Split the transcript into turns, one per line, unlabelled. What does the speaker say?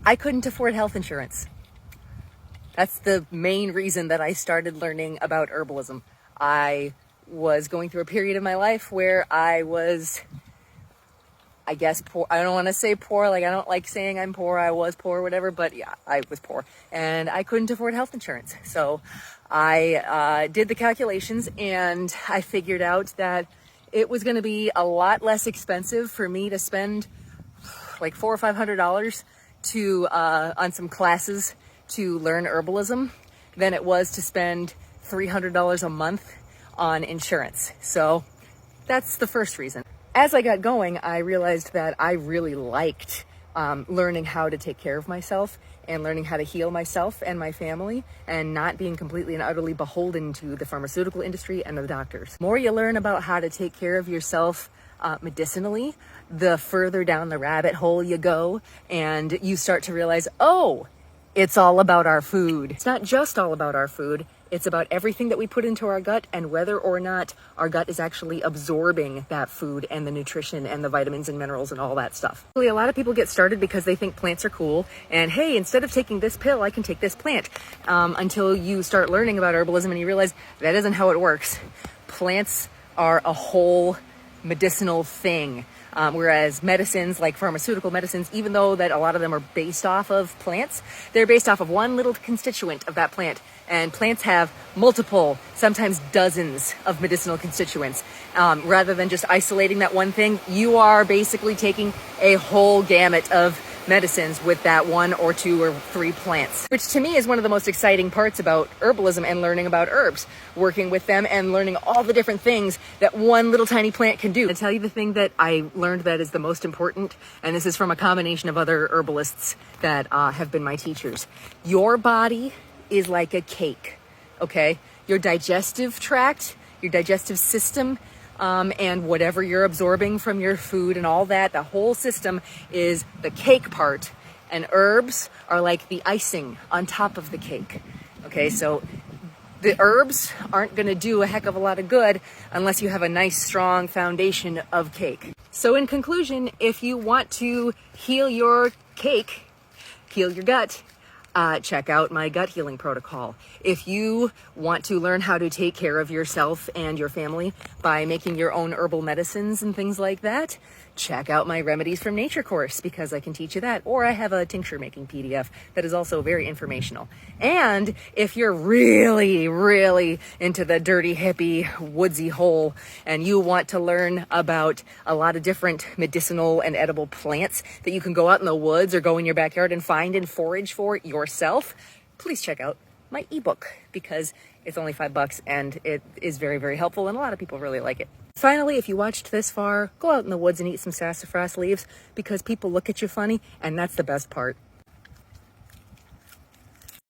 I couldn't afford health insurance. That's the main reason that I started learning about herbalism. I was going through a period of my life where I was, I guess, poor. I don't want to say poor, like I don't like saying I'm poor. I was poor, whatever, but yeah, I was poor. And I couldn't afford health insurance. So I did the calculations and I figured out that it was going to be a lot less expensive for me to spend like $400 or $500 to on some classes to learn herbalism than it was to spend $300 a month on insurance. So that's the first reason. As I got going, I realized that I really liked learning how to take care of myself and learning how to heal myself and my family and not being completely and utterly beholden to the pharmaceutical industry and the doctors. The more you learn about how to take care of yourself medicinally, the further down the rabbit hole you go, and you start to realize, oh, it's all about our food. It's not just all about our food. It's about everything that we put into our gut and whether or not our gut is actually absorbing that food and the nutrition and the vitamins and minerals and all that stuff. A lot of people get started because they think plants are cool. And hey, instead of taking this pill, I can take this plant. Until you start learning about herbalism and you realize that isn't how it works. Plants are a whole medicinal thing. Whereas medicines, like pharmaceutical medicines, even though that a lot of them are based off of plants, they're based off of one little constituent of that plant. And plants have multiple, sometimes dozens of medicinal constituents. Rather than just isolating that one thing, you are basically taking a whole gamut of medicines with that one or two or three plants, which to me is one of the most exciting parts about herbalism and learning about herbs, working with them and learning all the different things that one little tiny plant can do. I'll tell you the thing that I learned that is the most important, and this is from a combination of other herbalists that have been my teachers. Your body is like a cake, okay? Your digestive tract, your digestive system, and whatever you're absorbing from your food and all that, the whole system is the cake part, and herbs are like the icing on top of the cake. Okay, so the herbs aren't going to do a heck of a lot of good unless you have a nice strong foundation of cake. So in conclusion, if you want to heal your cake, heal your gut, check out my gut healing protocol. If you want to learn how to take care of yourself and your family by making your own herbal medicines and things like that, check out my Remedies from Nature course, because I can teach you that. Or I have a tincture making PDF that is also very informational. And if you're really, really into the dirty, hippie, woodsy hole and you want to learn about a lot of different medicinal and edible plants that you can go out in the woods or go in your backyard and find and forage for yourself, please check out my ebook, because it's only $5 and it is very, very helpful and a lot of people really like it. Finally, if you watched this far, go out in the woods and eat some sassafras leaves, because people look at you funny, and that's the best part.